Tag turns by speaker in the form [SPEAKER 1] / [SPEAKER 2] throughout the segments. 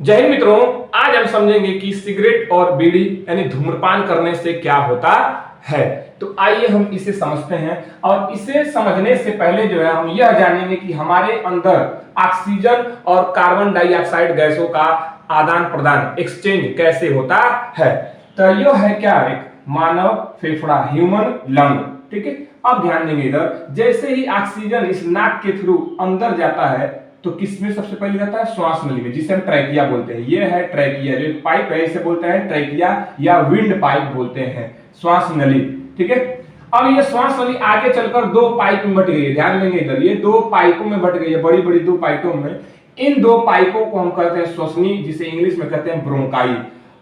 [SPEAKER 1] जय हिंद मित्रों, आज हम समझेंगे कि सिगरेट और बीड़ी यानी धूम्रपान करने से क्या होता है। तो आइए हम इसे समझते हैं और इसे समझने से पहले जो है हम यह जानेंगे कि हमारे अंदर ऑक्सीजन और कार्बन डाइऑक्साइड गैसों का आदान प्रदान एक्सचेंज कैसे होता है। तो यह है क्या, एक मानव फेफड़ा, ह्यूमन लंग। ठीक है, अब ध्यान देंगे इधर, जैसे ही ऑक्सीजन इस नाक के थ्रू अंदर जाता है तो किसमें सबसे पहले जाता है, श्वास नली में, जिसे हम ट्रैकिया बोलते हैं। ये है ट्रैकिया, जो एक पाइप है, इसे बोलते हैं ट्रैकिया या विंड पाइप बोलते हैं, श्वास नली। ठीक है, अब ये श्वास नली आगे चलकर दो पाइप में बट गई है। ध्यान देंगे इधर, ये दो पाइपों में बट गई है, बड़ी बड़ी दो पाइपों में। इन दो पाइपों को हम कहते हैं श्वसनी, जिसे इंग्लिश में कहते हैं ब्रोंकाई।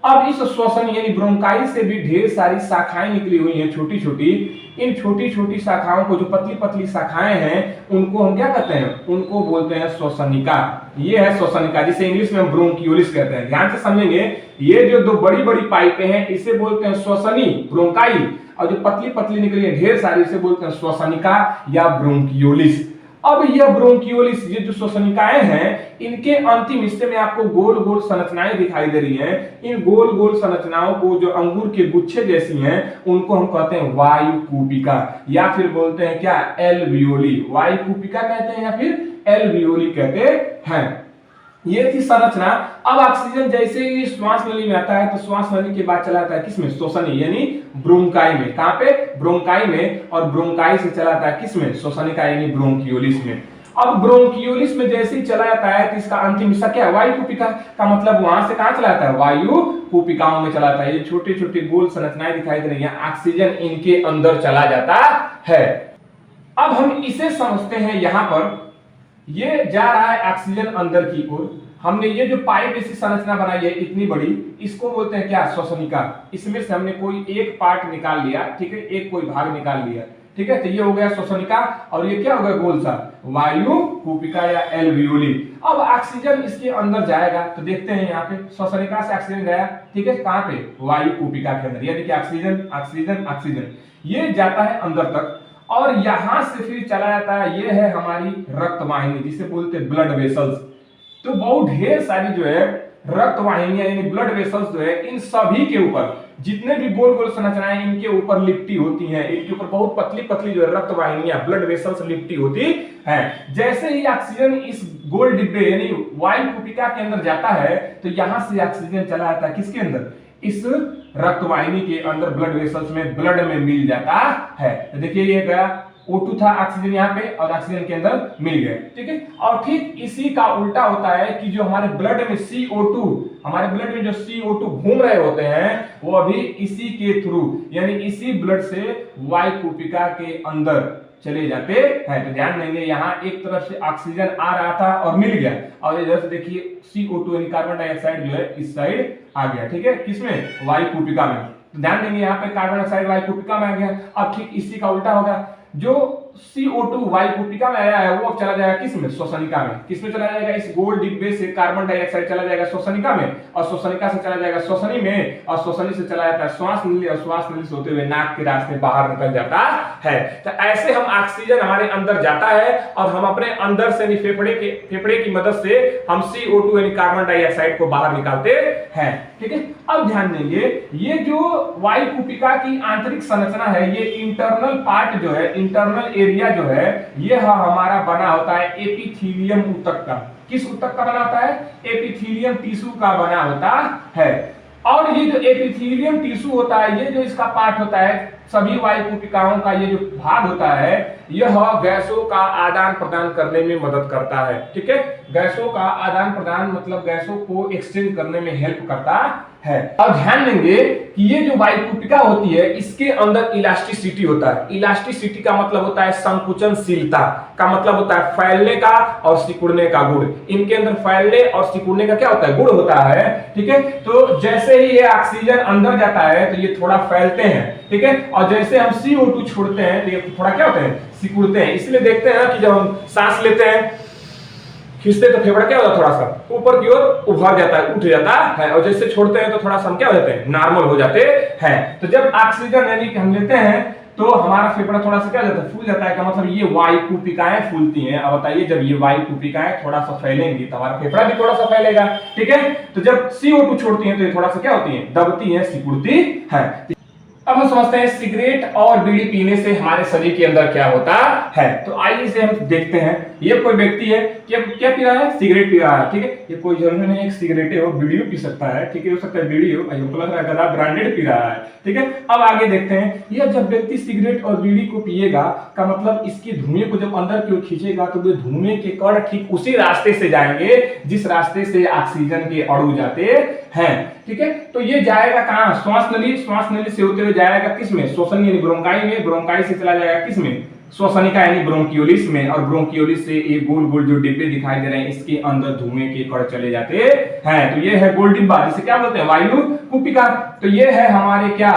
[SPEAKER 1] अब इस श्वसन यानी ब्रोंकाई से भी ढेर सारी शाखाएं निकली हुई हैं, छोटी छोटी। इन छोटी छोटी शाखाओं को, जो पतली पतली शाखाएं हैं, उनको हम क्या कहते हैं, उनको बोलते हैं श्वसनिका। ये है श्वसनिका, जिसे इंग्लिश में हम ब्रोंकियोलिस कहते हैं। ध्यान से समझेंगे, ये जो दो बड़ी बड़ी पाइपें हैं इसे बोलते हैं श्वसनी, ब्रोंकाई, और जो पतली पतली निकली है ढेर सारी, इसे बोलते हैं श्वसनिका या ब्रोंकियोलिस। अब यह ब्रोंकियोलिस, ये जो श्वसनिकाएं हैं, इनके अंतिम हिस्से में आपको गोल गोल संरचनाएं दिखाई दे रही हैं। इन गोल गोल संरचनाओं को, जो अंगूर के गुच्छे जैसी हैं, उनको हम कहते हैं वायु कूपिका, या फिर बोलते हैं क्या, एल्वियोली। वायु कूपिका कहते हैं या फिर एल्वियोली कहते हैं। ये थी संरचना। अब ऑक्सीजन जैसे ही श्वास नली में आता है तो श्वास नली के बाद चला जाता है किसमें, श्वसनी यानी ब्रोंकाई में। कहां पे, ब्रोंकाई में, और ब्रोंकाई से चला जाता है किसमें, श्वसनिका यानी ब्रोंकियोलिस में। अब ब्रोंकियोलिस में जैसे ही चला जाता है तो इसका अंतिम हिस्सा क्या है, वायु कूपिका का। मतलब वहां से कहां चला जाता है, वायु कूपिकाओं में चला जाता है। ये छोटे छोटे गोल संरचनाएं दिखाई दे रही हैं, ऑक्सीजन इनके अंदर चला जाता है। अब हम इसे समझते हैं, यहां पर ये जा रहा है ऑक्सीजन अंदर की ओर। हमने ये जो पाइप जैसी संरचना बनाई है इतनी बड़ी, इसको बोलते हैं क्या, श्वसनिका। इसमें से हमने कोई एक पार्ट निकाल लिया, ठीक है, एक कोई भाग निकाल लिया, ठीक है। तो ये हो गया श्वसनिका, और ये क्या हो गया, गोल सा, वायु कूपिका या एल्वियोली। अब ऑक्सीजन इसके अंदर जाएगा तो देखते हैं यहाँ पे श्वसनिका से ऑक्सीजन गया, ठीक है, कहां पे, वायु कूपिका के अंदर। यानी कि ऑक्सीजन ऑक्सीजन ऑक्सीजन ये जाता है अंदर तक, और यहां से फिर चला जाता है, ये है हमारी रक्त वाहिनी, जिसे बोलते हैं ब्लड वेसल्स। तो बहुत ढेर सारी जो है रक्त वाहिनियां यानी ब्लड वेसल्स जो है, इन सभी के ऊपर जितने भी गोल गोल संरचनाएं इनके ऊपर लिपटी होती हैं, इनके ऊपर बहुत पतली पतली जो है रक्त वाहिनियां, ब्लड वेसल्स लिपटी होती हैं। जैसे ही ऑक्सीजन इस गोल डिब्बे यानी वायु कूपिका के अंदर जाता है तो यहां से ऑक्सीजन चला जाता है किसके अंदर, इस रक्त वाहिनी के अंदर, ब्लड वेसल्स में, ब्लड में मिल जाता है। तो देखिए ये गया, O2 था ऑक्सीजन यहाँ पे, और ऑक्सीजन के अंदर मिल गए, ठीक है। और ठीक इसी का उल्टा होता है कि जो हमारे ब्लड में CO2, हमारे ब्लड में जो CO2 घूम रहे होते हैं, वो अभी इसी के थ्रू यानी इसी ब्लड से वायु कूपिका के अंदर चले जाते हैं। तो ध्यान देंगे, यहाँ एक तरफ से ऑक्सीजन आ रहा था और मिल गया, और इधर से देखिए CO2 यानी कार्बन डाइऑक्साइड जो है इस साइड आ गया, ठीक है, किसमें, वायु कूपिका में। तो ध्यान देंगे यहाँ पे कार्बन डाइऑक्साइड वायु कूपिका में आ गया। अब ठीक इसी का उल्टा होगा, जो CO2 वायु कूपिका में आया है वो अब चला जाएगा किसमें, श्वसनिका में। किसमें चला जाएगा, इस गोल डिब्बे से कार्बन डाइऑक्साइड चला जाएगा श्वसनिका में, और श्वसनिका से चला जाएगा श्वसनी में, और श्वसनी से चला जाता है श्वास नली, और श्वास नली से होते हुए नाक के रास्ते बाहर निकल जाता है। तो ऐसे हम ऑक्सीजन हमारे अंदर जाता है, और हम अपने अंदर से फेफड़े की मदद से हम CO2 यानी कार्बन डाइऑक्साइड को बाहर निकालते हैं, ठीक है। अब ध्यान देंगे, ये जो वायु कूपिका की आंतरिक संरचना है, ये इंटरनल पार्ट जो है, इंटरनल एरिया जो है, ये हमारा बना होता है एपिथेलियम ऊतक का। किस ऊतक का बना होता है, एपिथेलियम टिश्यू का बना होता है। और ये जो एपिथेलियम टिश्यू होता है, ये जो इसका पार्ट होता है, सभी वायु कूपिकाओं का ये जो भाग होता है, यह गैसों का आदान प्रदान करने में मदद करता है, ठीक है। गैसों का आदान प्रदान मतलब गैसों को एक्सचेंज करने में हेल्प करता है। अब ध्यान देंगे कि ये जो वायु कूपिका होती है, इसके अंदर इलास्टिसिटी होता है। इलास्टिसिटी का मतलब होता है संकुचनशीलता, का मतलब होता है फैलने का और सिकुड़ने का गुण। इनके अंदर फैलने और सिकुड़ने का क्या होता है, गुण होता है, ठीक है। तो जैसे ही ये ऑक्सीजन अंदर जाता है तो ये थोड़ा फैलते हैं, ठीक है, और जैसे हम CO2 छोड़ते हैं तो ये थोड़ा क्या होते हैं, सिकुड़ते हैं। इसलिए देखते हैं कि जब हम सांस लेते हैं, खींचते तो फेफड़ा क्या होता है, थोड़ा सा ऊपर की ओर उभर जाता है, उठ जाता है, और जैसे छोड़ते हैं तो थोड़ा सा हम क्या हो जाते हैं, नॉर्मल हो जाते हैं। तो जब ऑक्सीजन यानी कि हम लेते हैं तो हमारा फेफड़ा थोड़ा सा क्या जाता है, फूल जाता है। का मतलब ये वायु कूपिकाएं फूलती हैं। अब बताइए जब ये वायु कूपिकाएं थोड़ा सा फैलेंगी तो हमारा फेफड़ा भी थोड़ा सा फैलेगा, ठीक है। तो जब CO2 छोड़ती हैं तो ये थोड़ा सा क्या होती है, दबती है, सिकुड़ती है। अब हम समझते हैं सिगरेट और बीड़ी पीने से हमारे शरीर के अंदर क्या होता है। तो आइए इसे हम देखते हैं। ये कोई व्यक्ति है क्या पी रहा है, सिगरेट पी रहा है, ठीक है। ये कोई जरूरी नहीं एक सिगरेट हो, बीड़ी पी सकता है, ठीक है, हो सकता है बीड़ी हो, हमको लग रहा है गला ब्रांडेड पी रहा है, ठीक है। अब आगे देखते हैं, यह जब व्यक्ति सिगरेट और बीड़ी को पिएगा का मतलब इसके धुएं को जब अंदर की ओर खींचेगा तो वे धुएं के कण ठीक उसी रास्ते से जाएंगे जिस रास्ते से ऑक्सीजन के अणु जाते हैं, ठीक है। तो ये जाएगा कहां, श्वास नली से होते हुए जाएगा किसमें, श्वसन यानी ब्रोंकाई में, ब्रोंकाई से चला जाएगा किसमें, श्वसनिका यानी ब्रोंकियोलिस में, और ब्रोंकियोलिस से ये गोल गोल जो डिब्बे दिखाई दे रहे हैं इसके अंदर धुएं के कण चले जाते हैं। तो ये है गोल डिब्बा जिसे क्या बोलते हैं, वायु कूपिका। तो ये है हमारे क्या,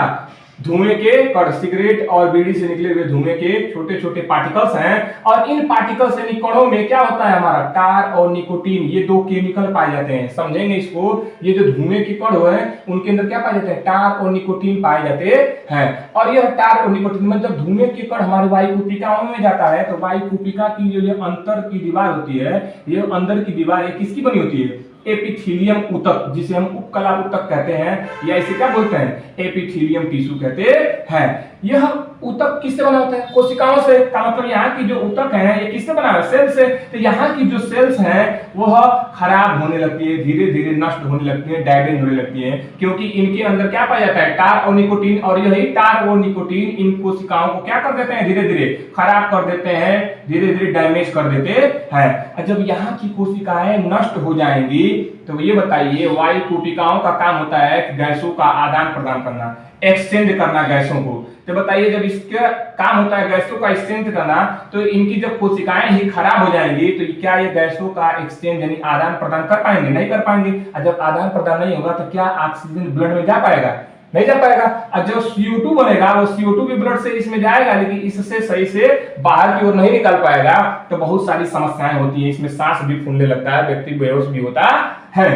[SPEAKER 1] धुएं के कण, सिगरेट और बीड़ी से निकले हुए धुएं के छोटे छोटे पार्टिकल्स हैं। और इन पार्टिकल्स यानी कणों में क्या होता है हमारा, टार और निकोटीन, ये दो केमिकल पाए जाते हैं। समझेंगे इसको, ये जो धुएं के कण हैं उनके अंदर क्या पाए जाते हैं, टार और निकोटीन पाए जाते हैं। और यह टार और निकोटीन मतलब धुएं के कण हमारे वायु कूपिकाओं में जाता है तो वायु कूपिका की जो अंतर की दीवार होती है, ये अंदर की दीवार किसकी बनी होती है, एपिथेलियम ऊतक, जिसे हम उपकला ऊतक कहते हैं, या इसे क्या बोलते हैं, एपिथेलियम टिश्यू कहते हैं। यह ऊतक किससे बना होता है, कोशिकाओं से। का मतलब यहाँ की जो ऊतक है ये किससे बना है, सेल से। तो यहाँ की जो सेल्स हैं वह खराब होने लगती है, धीरे धीरे नष्ट होने लगती है, डैमेज होने लगती है, क्योंकि इनके अंदर क्या पाया जाता है, टार और निकोटीन। और यही टार और निकोटीन इन कोशिकाओं को क्या कर देते हैं, धीरे धीरे खराब कर देते हैं, धीरे धीरे डैमेज कर देते हैं। जब यहाँ की कोशिकाएं नष्ट हो जाएंगी तो ये बताइए, वायु कूपिकाओं का काम होता है गैसों का आदान प्रदान करना, एक्सचेंज करना गैसों को। तो बताइए जब इसका काम होता है गैसों का एक्सचेंज करना, तो इनकी जब कोशिकाएं ही खराब हो जाएंगी तो क्या ये गैसों का एक्सचेंज यानी आदान प्रदान कर पाएंगे, नहीं कर पाएंगे। और जब आदान प्रदान नहीं होगा तो क्या ऑक्सीजन ब्लड में जा पाएगा, नहीं जा पाएगा। और जो CO2 बनेगा वो CO2 भी ब्लड से इसमें जाएगा, लेकिन इससे सही से बाहर की ओर नहीं निकल पाएगा। तो बहुत सारी समस्याएं होती हैं, इसमें सांस भी फूलने लगता है, व्यक्ति बेहोश भी होता है।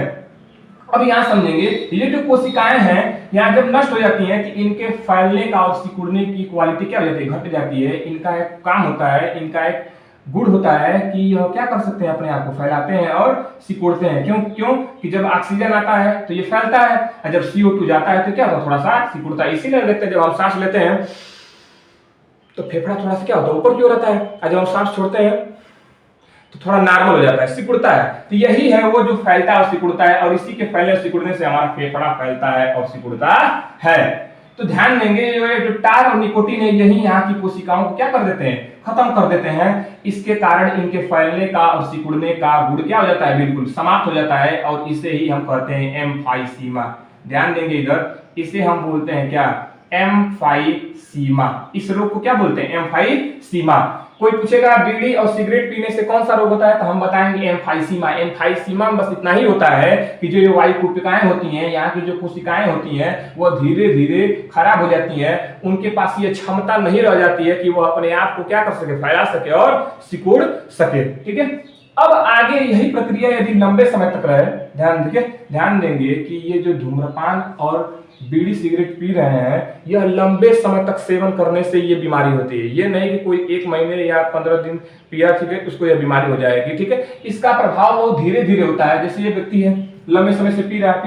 [SPEAKER 1] अब यहाँ समझेंगे, ये जो कोशिकाएं हैं यहाँ जब नष्ट हो जाती हैं तो इनके फैलने का और सिकुड़ने की क्वालिटी क्या हो जाती है, घट जाती है। इनका एक काम होता है, इनका एक गुण होता है कि यह क्या कर सकते हैं, अपने आप को फैलाते हैं और सिकुड़ते हैं। क्यों कि जब ऑक्सीजन आता है तो ये फैलता है, और जब CO2 जाता है तो क्या होता है, थोड़ा सा सिकुड़ता है। इसीलिए देखते हैं जब हम सांस लेते हैं तो फेफड़ा थोड़ा सा क्या होता है, ऊपर की ओर रहता है, और जब हम सांस छोड़ते हैं तो थोड़ा नॉर्मल हो जाता है, सिकुड़ता है। तो यही है वो जो फैलता है और सिकुड़ता है, और इसी के फैलने और सिकुड़ने से हमारा फेफड़ा फैलता है और सिकुड़ता है। तो ध्यान देंगे, ये जो टार और निकोटीन है यही यहाँ की कोशिकाओं को क्या कर देते हैं, खत्म कर देते हैं। इसके कारण इनके फैलने का और सिकुड़ने का गुण क्या हो जाता है, बिल्कुल समाप्त हो जाता है। और इसे ही हम कहते हैं एम्फाइसीमा। ध्यान देंगे इधर, इसे हम बोलते हैं क्या, एम्फाइसीमा। इस रोग को क्या बोलते हैं, एम्फाइसीमा। कोई पूछेगा बीड़ी और सिगरेट पीने से कौन सा रोग होता है, तो हम बताएंगे एम्फाइसीमा। एम्फाइसीमा में बस इतना ही होता है कि जो वायु कूपिकाएं होती हैं, यहाँ की जो कोशिकाएं होती हैं वो धीरे धीरे खराब हो जाती हैं। उनके पास ये क्षमता नहीं रह जाती है कि वो अपने आप को क्या कर सके, फैला सके और सिकुड़ सके, ठीक है। अब आगे यही प्रक्रिया यदि लंबे समय तक रहे, ध्यान देंगे कि ये जो धूम्रपान और बीड़ी सिगरेट पी रहे हैं यह लंबे समय तक सेवन करने से ये बीमारी होती है। ये नहीं कि कोई 1 महीने या 15 दिन पिया, ठीक है, उसको यह बीमारी हो जाएगी, ठीक है। इसका प्रभाव वो धीरे धीरे होता है। जैसे ये व्यक्ति है लंबे समय से पी रहा है,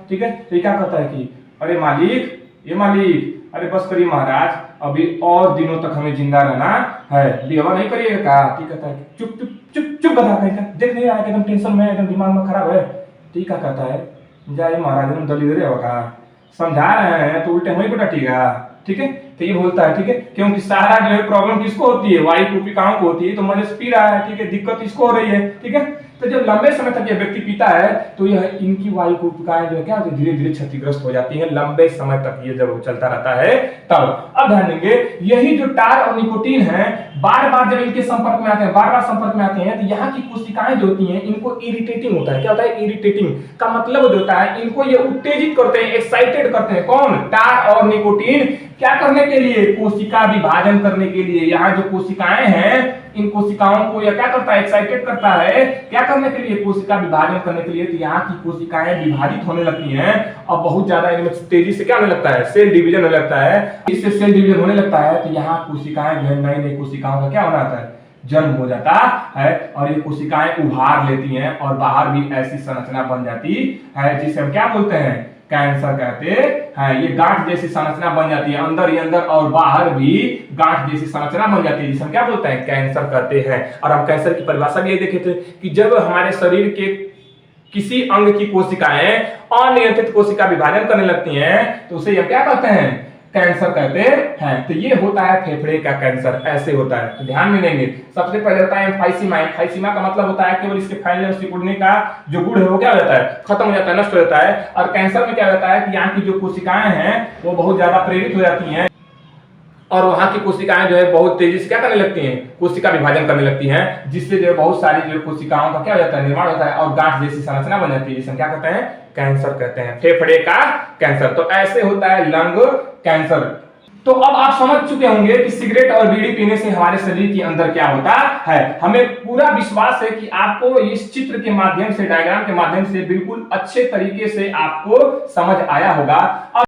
[SPEAKER 1] ठीक है, तो क्या कहता है कि अरे मालिक, अरे बस करिए महाराज, अभी और दिनों तक हमें जिंदा रहना है, बेवा नहीं करिएगा का। ठीक कहता है, चुप बता कहेगा, देख नहीं रहा है एकदम टेंशन में, एकदम दिमाग में खराब है। ठीक क्या कहता है, जाए महाराज एकदम दलित होगा, समझा रहे हैं तो उल्टे वहीं पर डटेगा, ठीक है। तो ये बोलता है, ठीक है, क्योंकि सारा जो है प्रॉब्लम किसको होती है, वायु कूपिकाओं को होती है। तो मरीज पी रहा है, ठीक है, दिक्कत इसको हो रही है, ठीक है। तो जब लंबे समय तक ये व्यक्ति पीता है तो यह इनकी वायु कूपिकाएं जो है क्या होती है, धीरे धीरे क्षतिग्रस्त हो जाती है। लंबे समय तक ये जब चलता रहता है तब। अब ध्यान देंगे, यही जो टार और निकोटीन है बार बार जब इनके संपर्क में आते हैं, तो यहाँ की कोशिकाएं जो होती हैं इनको इरिटेटिंग होता है। क्या होता है, इरिटेटिंग का मतलब जो होता है इनको ये उत्तेजित करते हैं, एक्साइटेड करते हैं। कौन, टार और निकोटीन क्या करने के लिए? कोशिका विभाजन करने के लिए। यहाँ जो कोशिकाएं हैं, इन कोशिकाओं को यह क्या करता है? एक्साइटेड करता है। क्या करने के लिए? कोशिका विभाजन करने के लिए। तो यहाँ की कोशिकाएं विभाजित होने लगती हैं और बहुत ज्यादा इनमें तेजी से क्या होने लगता है? सेल डिवीजन होने लगता है। इससे सेल डिवीजन होने लगता है तो यहाँ कोशिकाएं जो है, नई नई कोशिकाओं का क्या होना था? जन्म हो जाता है और ये कोशिकाएं उभार लेती हैं और बाहर भी ऐसी संरचना बन जाती है जिसे हम क्या बोलते हैं? कैंसर कहते हैं। ये गांठ जैसी संरचना बन जाती है, अंदर ही अंदर और बाहर भी गांठ जैसी संरचना बन जाती है जिसे हम क्या बोलते हैं? कैंसर कहते हैं। और हम कैंसर की परिभाषा भी ये देखे थे कि जब हमारे शरीर के किसी अंग की कोशिकाएं अनियंत्रित कोशिका विभाजन करने लगती हैं तो उसे हम क्या कहते हैं? कैंसर कहते हैं। तो ये होता है फेफड़े का कैंसर, ऐसे होता है। तो ध्यान में देंगे। सबसे पहले होता है एम्फाइसीमा। एम्फाइसीमा का मतलब होता है केवल इसके फैलने और सिकुड़ने का जो गुण है वो क्या हो जाता है? खत्म हो जाता है, नष्ट हो जाता है। और कैंसर में क्या होता है कि यहाँ की जो कोशिकाएं हैं वो बहुत ज्यादा प्रेरित हो जाती हैं और वहां की कोशिकाएं जो है बहुत तेजी से क्या करने लगती हैं? कोशिका विभाजन करने लगती हैं, जिससे जो है बहुत सारी जो कोशिकाओं का क्या हो जाता है? निर्माण होता है और गांठ जैसी संरचना बन जाती है जिसे हम क्या कहते हैं? कैंसर कहते हैं। फेफड़े का कैंसर। तो ऐसे होता है लंग कैंसर। तो अब आप समझ चुके होंगे कि सिगरेट और बीड़ी पीने से हमारे शरीर के अंदर क्या होता है। हमें पूरा विश्वास है कि आपको इस चित्र के माध्यम से, डायग्राम के माध्यम से बिल्कुल अच्छे तरीके से आपको समझ आया होगा।